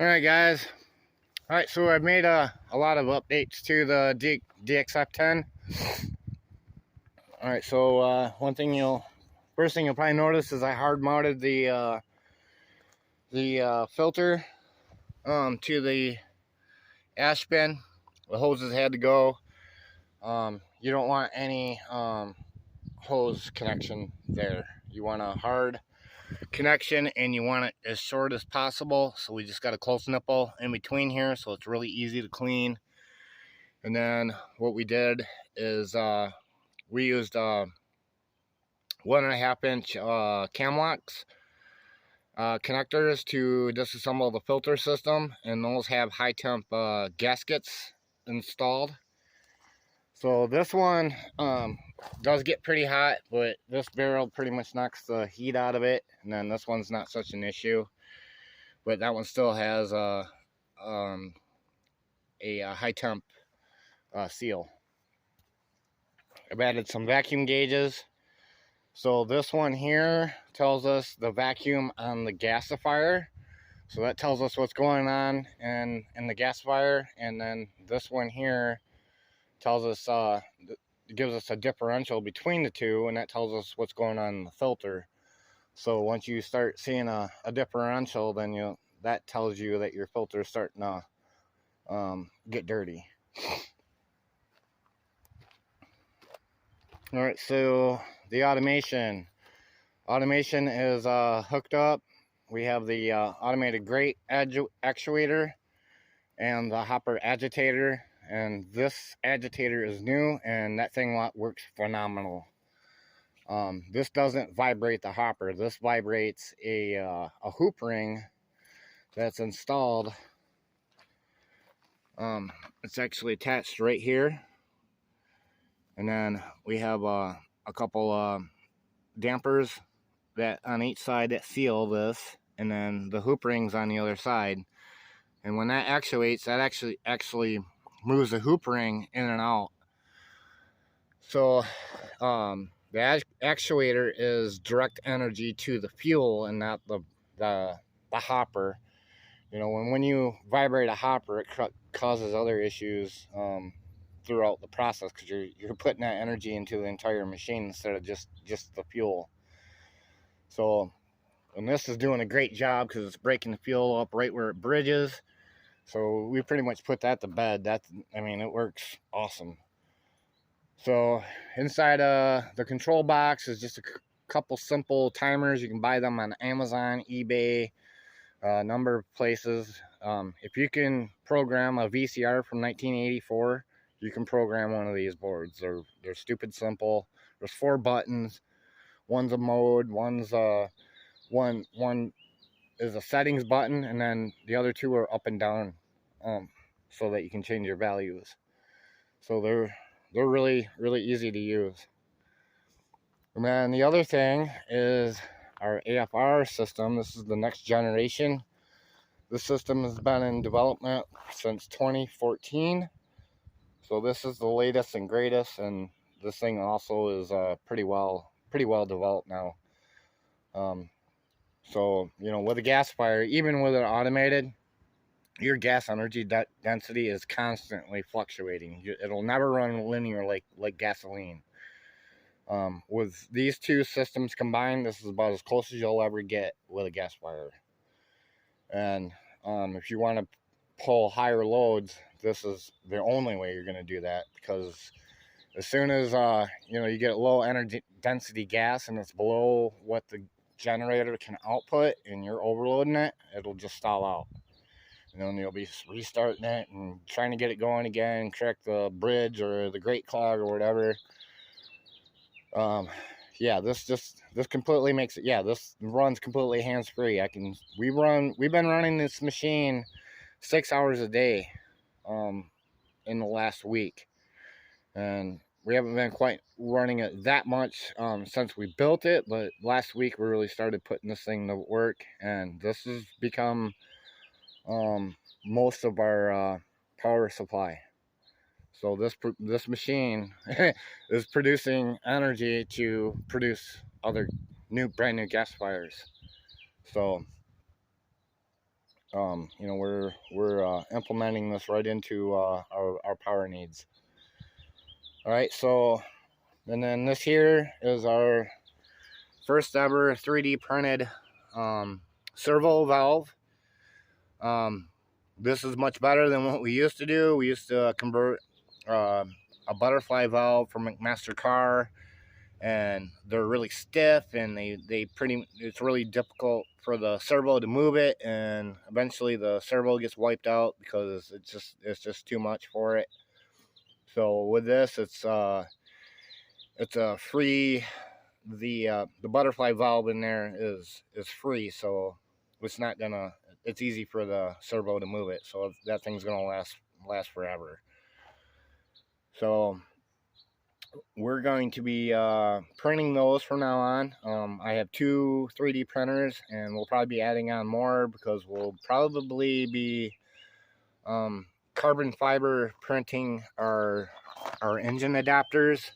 Alright guys, alright, so I've made a lot of updates to the DXF-10. Alright, so first thing you'll probably notice is I hard mounted the filter to the ash bin. The hoses had to go. You don't want any hose connection there. You want a hard connection and you want it as short as possible, so we just got a close nipple in between here, so it's really easy to clean. And then what we did is we used 1.5 inch Camlocks connectors to disassemble the filter system, and those have high temp gaskets installed. So this one does get pretty hot, but this barrel pretty much knocks the heat out of it. And then this one's not such an issue, but that one still has a high temp seal. I've added some vacuum gauges. So this one here tells us the vacuum on the gasifier. So that tells us what's going on in the gasifier. And then this one here tells us, gives us a differential between the two, and that tells us what's going on in the filter. So once you start seeing a differential, then that tells you that your filter is starting to get dirty. All right, so the automation is hooked up. We have the automated grate actuator and the hopper agitator. And this agitator is new, and that thing works phenomenal. This doesn't vibrate the hopper. This vibrates a hoop ring that's installed. It's actually attached right here. And then we have a couple dampers that on each side that seal this, and then the hoop rings on the other side. And when that actuates, that actually moves the hoop ring in and out. So the actuator is direct energy to the fuel and not the hopper. You know, when you vibrate a hopper, it causes other issues throughout the process, because you're putting that energy into the entire machine instead of just the fuel. So, and this is doing a great job because it's breaking the fuel up right where it bridges. So we pretty much put that to bed. I mean, it works awesome. So inside the control box is just a couple simple timers. You can buy them on Amazon, eBay, a number of places. If you can program a VCR from 1984, you can program one of these boards. They're stupid simple. There's 4 buttons. One's a mode, one's one is a settings button, and then the other 2 are up and down, so that you can change your values. So they're really easy to use. And then the other thing is our AFR system. This is the next generation. This system has been in development since 2014. So this is the latest and greatest, and this thing also is pretty well developed now. So, you know, with a gasifier, even with it automated, your gas energy density is constantly fluctuating. It'll never run linear like gasoline. With these 2 systems combined, this is about as close as you'll ever get with a gasifier. And if you want to pull higher loads, this is the only way you're going to do that, because as soon as you know, you get low energy density gas and it's below what the generator can output and you're overloading it, it'll just stall out. And then you'll be restarting it and trying to get it going again, correct the bridge or the grate clog or whatever. Yeah, this completely makes it. Yeah, this runs completely hands-free. We've been running this machine 6 hours a day in the last week, and we haven't been quite running it that much since we built it, but last week we really started putting this thing to work, and this has become most of our power supply. So this machine is producing energy to produce other brand new gasifiers. So You know, we're implementing this right into our power needs. All right, so and then this here is our first ever 3D printed servo valve. This is much better than what we used to do. We used to convert a butterfly valve from McMaster car, and they're really stiff, and it's really difficult for the servo to move it, and eventually the servo gets wiped out because it's just too much for it. So with this, it's a free. The butterfly valve in there is free, so it's not gonna. It's easy for the servo to move it, so that thing's gonna last forever. So we're going to be printing those from now on. I have 2 3D printers, and we'll probably be adding on more because we'll probably be carbon fiber printing our engine adapters.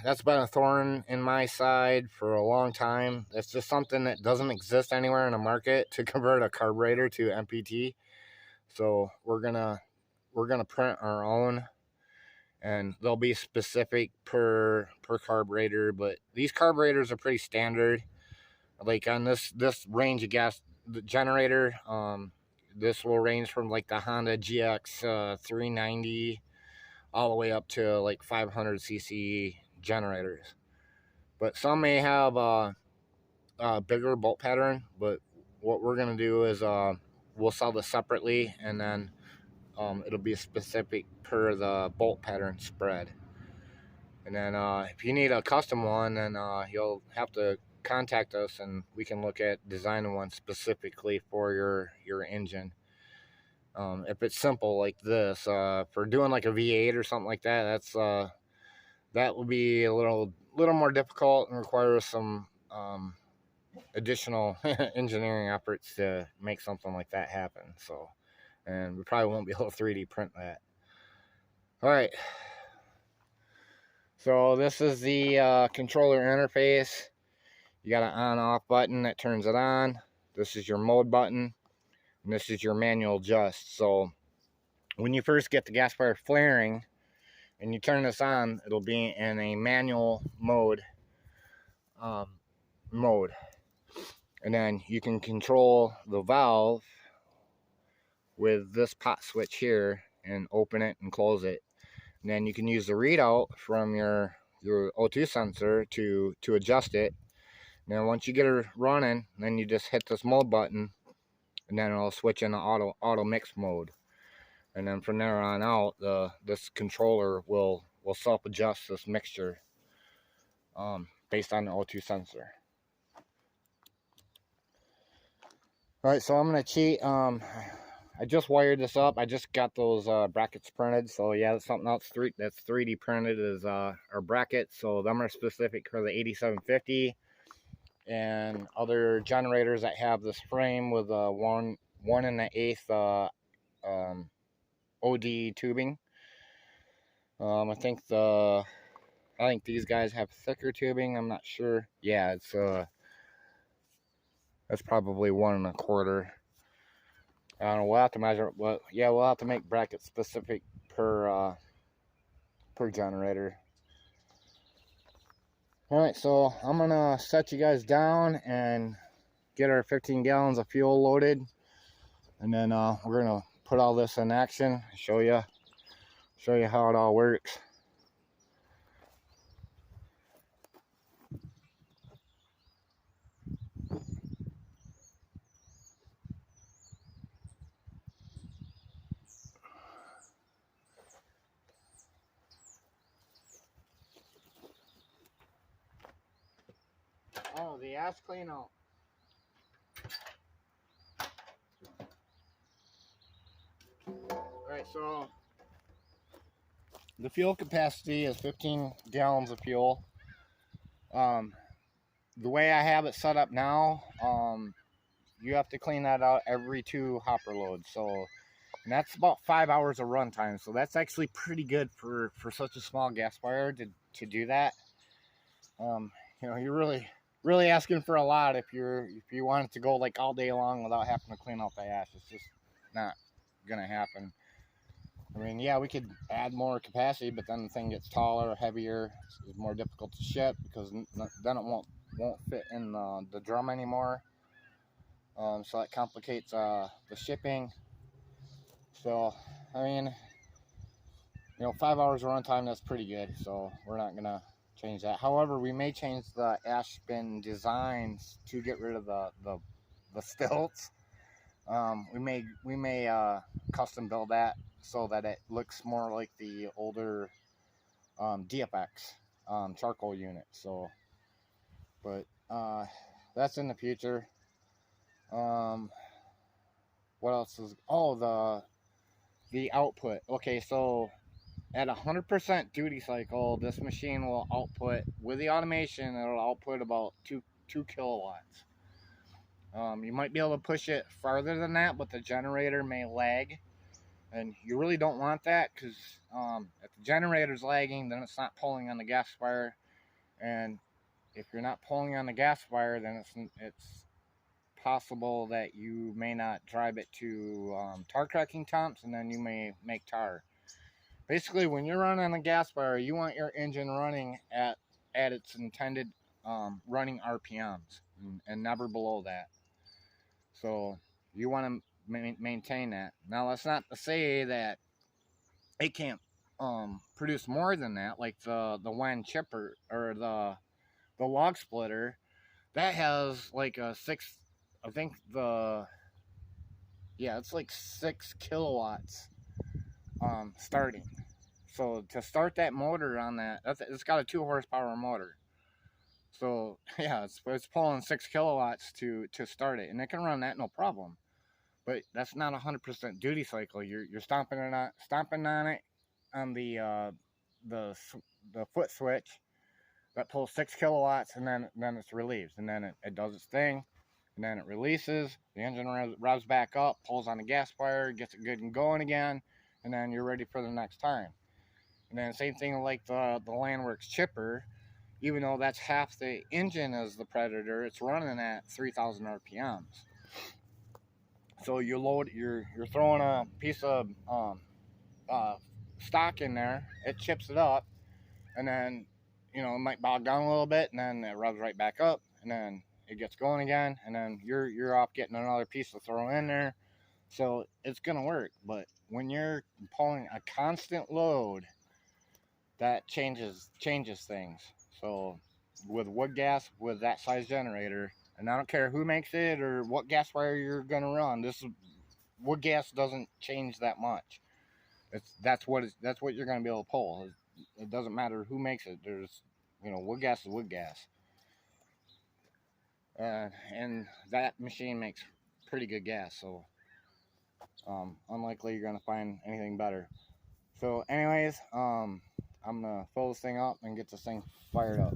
That's been a thorn in my side for a long time. It's just something that doesn't exist anywhere in the market to convert a carburetor to MPT. So we're gonna print our own, and they'll be specific per carburetor. But these carburetors are pretty standard. Like on this range of gas generator, this will range from like the Honda GX 390 all the way up to like 500cc generators. But some may have a bigger bolt pattern, but what we're going to do is we'll sell this separately, and then it'll be specific per the bolt pattern spread. And then if you need a custom one, then you'll have to contact us, and we can look at designing one specifically for your engine. If it's simple like this, for doing like a V8 or something like that, that will be a little more difficult and requires some additional engineering efforts to make something like that happen. So, and we probably won't be able to 3D print that. All right. So this is the controller interface. You got an on-off button that turns it on. This is your mode button, and this is your manual adjust. So when you first get the gas fire flaring and you turn this on, it'll be in a manual mode. And then you can control the valve with this pot switch here and open it and close it. And then you can use the readout from your O2 sensor to adjust it. And then once you get it running, then you just hit this mode button, and then it'll switch into auto mix mode. And then from there on out, this controller will self-adjust this mixture based on the O2 sensor. All right, so I'm gonna cheat. I just wired this up. I just got those brackets printed. So yeah, that's something else that's 3D printed is our brackets. So them are specific for the 8750 and other generators that have this frame with a 1 1/8 OD tubing. I think these guys have thicker tubing. I'm not sure. Yeah, it's that's probably 1 1/4. I don't know. We'll have to measure it, but yeah, we'll have to make brackets specific per generator. All right, so I'm gonna set you guys down and get our 15 gallons of fuel loaded, and then we're gonna put all this in action. Show you how it all works. Oh, the ass clean out. Alright, so the fuel capacity is 15 gallons of fuel. The way I have it set up now, you have to clean that out every 2 hopper loads. So, and that's about 5 hours of run time. So that's actually pretty good for such a small gas fire to do that. You know, you really really asking for a lot if you want it to go like all day long without having to clean out the ash. It's just not gonna happen. I mean, yeah, we could add more capacity, but then the thing gets taller, heavier, it's more difficult to ship because then it won't fit in the drum anymore. So that complicates the shipping. So, I mean, 5 hours of runtime, that's pretty good. So we're not gonna change that. However, we may change the ash bin designs to get rid of the stilts. We may custom build that so that it looks more like the older DFX charcoal unit. So, but that's in the future. What else is? Oh, the output. Okay, so at 100% duty cycle, this machine will output, with the automation, it'll output about 2 kilowatts. You might be able to push it farther than that, but the generator may lag. And you really don't want that because if the generator's lagging, then it's not pulling on the gasifier. And if you're not pulling on the gasifier, then it's possible that you may not drive it to tar cracking temps, and then you may make tar. Basically, when you're running on the gasifier, you want your engine running at its intended running RPMs and never below that. So you want to maintain that. Now, that's not to say that it can't produce more than that, like the WEN chipper or the log splitter. That has like a 6, I think it's like 6 kilowatts starting. So to start that motor on that, it's got a 2 horsepower motor. So yeah, it's pulling 6 kilowatts to start it, and it can run that no problem. But that's not 100% duty cycle. You're stomping on it on the foot switch that pulls 6 kilowatts, and then it's relieved, and then it does its thing, and then it releases. The engine revs back up, pulls on the gasifier, gets it good and going again, and then you're ready for the next time. And then same thing like the Landworks chipper. Even though that's half the engine as the Predator, it's running at 3,000 RPMs. So you're throwing a piece of stock in there, it chips it up, and then it might bog down a little bit, and then it revs right back up, and then it gets going again, and then you're off getting another piece to throw in there. So it's gonna work. But when you're pulling a constant load, that changes things. So with wood gas, with that size generator, and I don't care who makes it or what gasifier you're gonna run, wood gas doesn't change that much. That's what you're gonna be able to pull. It doesn't matter who makes it. There's wood gas is wood gas, and that machine makes pretty good gas. So unlikely you're gonna find anything better. So anyways, I'm gonna fill this thing up and get this thing fired up.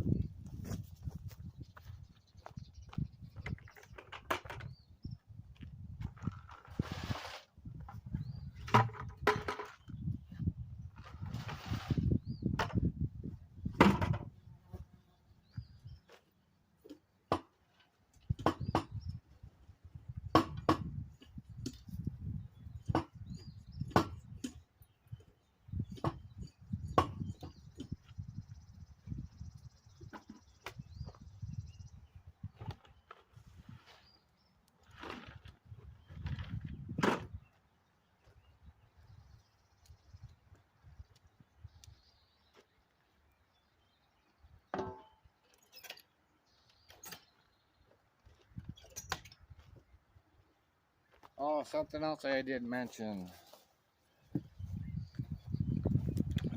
Oh, something else I didn't mention.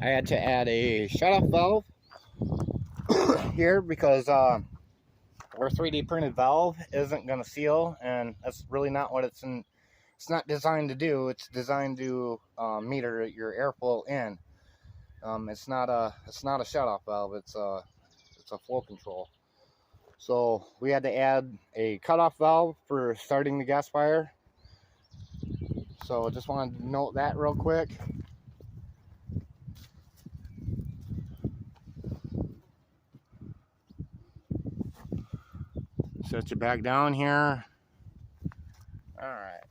I had to add a shutoff valve here because our 3D printed valve isn't going to seal, and that's really not what it's not designed to do. It's designed to meter your airflow in. It's not a shutoff valve. It's a flow control. So we had to add a cutoff valve for starting the gasifier. So just wanted to note that real quick. Set you back down here. All right.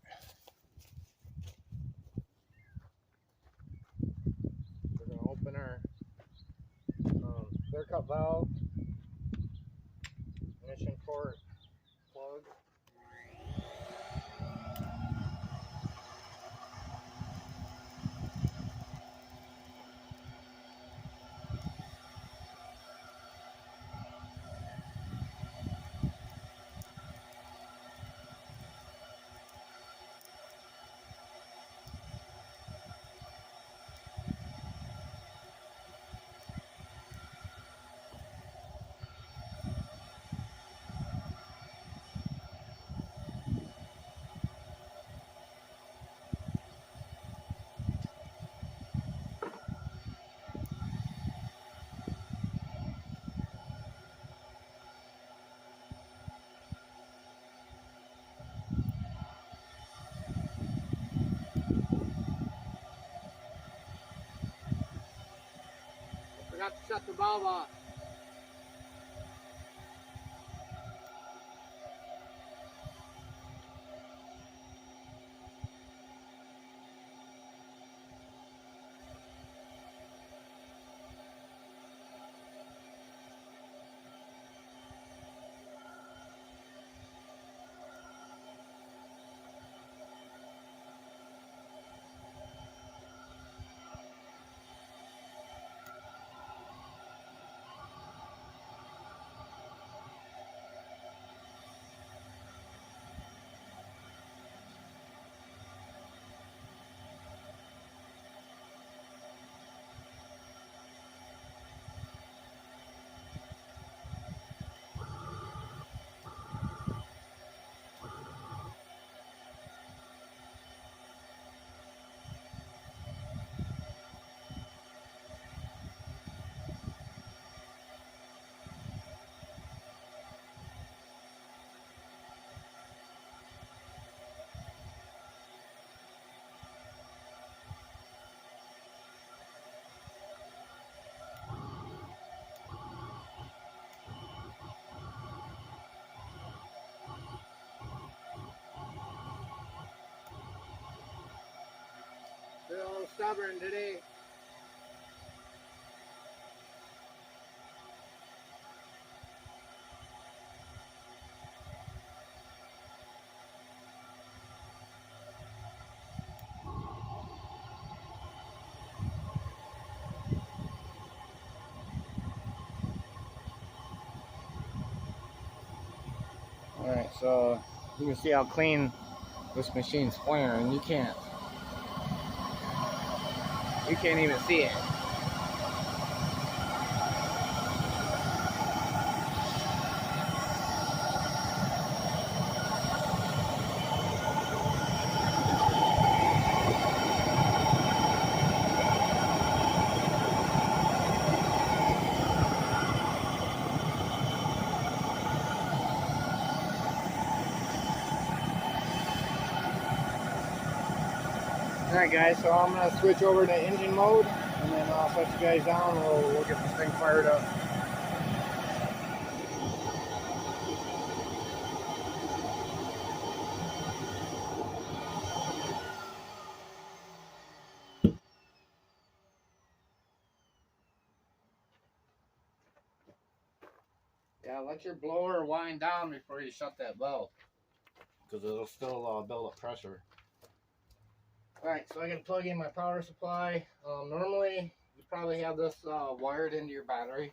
We're going to open our clear cut valve, ignition port plug. Forgot to shut the valve off. They're all stubborn today. Alright, so you can see how clean this machine's flaring. You can't even see it. Alright guys, so I'm going to switch over to engine mode and then I'll set you guys down and we'll get this thing fired up. Yeah, let your blower wind down before you shut that valve, because it'll still build up pressure. Alright, so I can plug in my power supply. Normally, you probably have this wired into your battery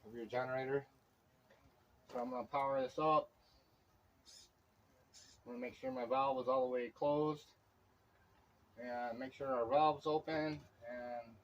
of your generator. So I'm going to power this up. I'm going to make sure my valve is all the way closed. And make sure our valve's open. And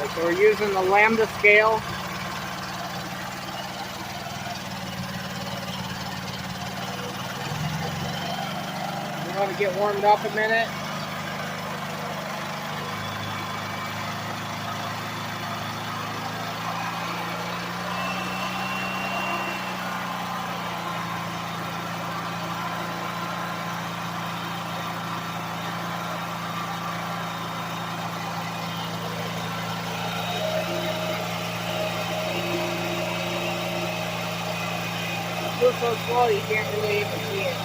So we're using the lambda scale. We want to get warmed up a minute. Move so slow you can't really even see it.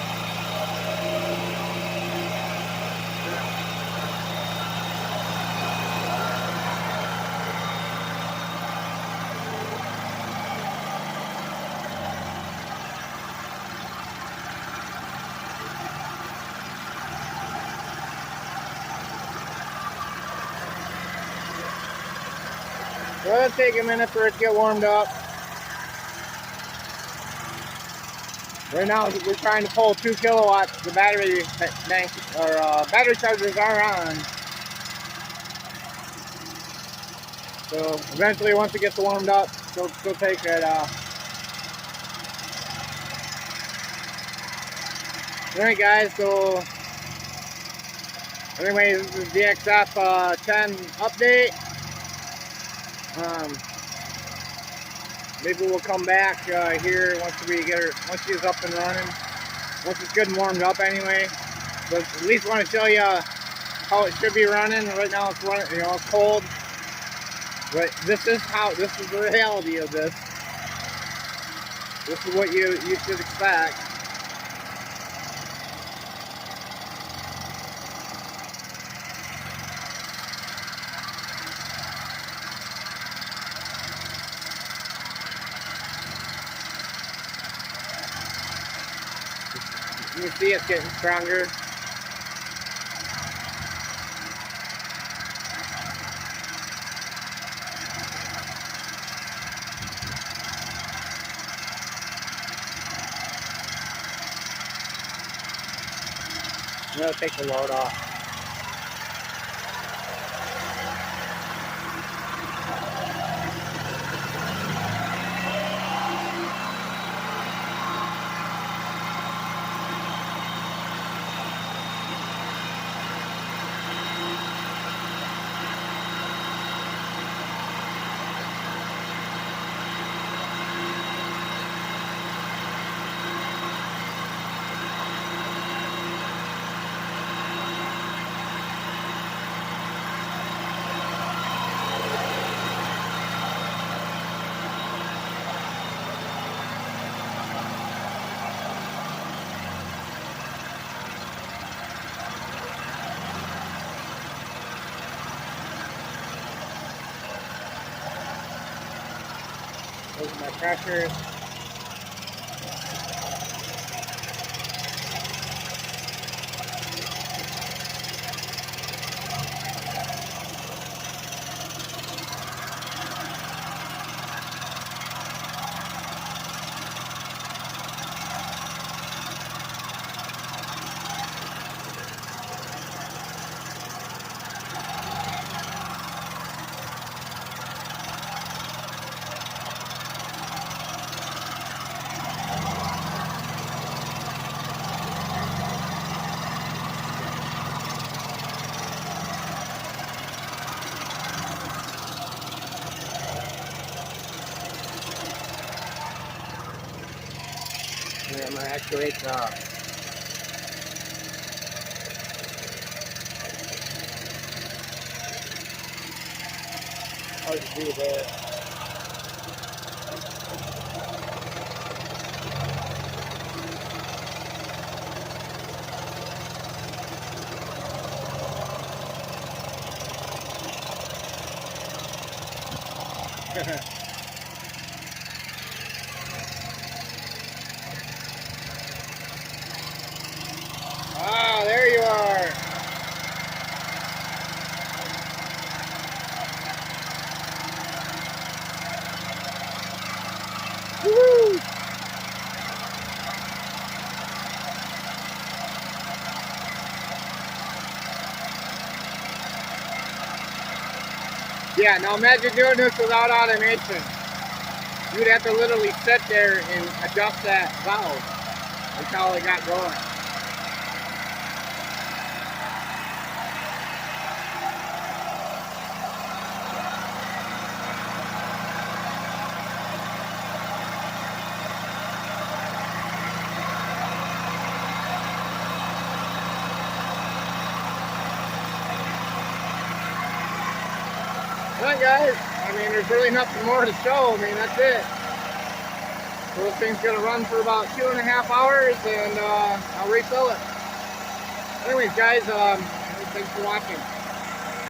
So it'll take a minute for it to get warmed up. Right now we're trying to pull 2 kilowatts. The battery bank or battery chargers are on. So eventually, once it gets warmed up, she'll take it. Alright guys, so anyway, this is DXF-10 update. Maybe we'll come back here once she's up and running. Once it's good and warmed up anyway. But at least want to show you how it should be running. Right now it's running, it's cold. But this is the reality of this. This is what you should expect. You can see it's getting stronger. I'm going to take the load off. There's my pressure. Yeah, I'm going to actuate hard to do there. Ah, there you are. Woo! Yeah, now imagine doing this without automation. You'd have to literally sit there and adjust that valve until it got going. Alright guys, I mean there's really nothing more to show. I mean that's it. So this thing's gonna run for about 2.5 hours and I'll refill it. Anyways guys, thanks for watching.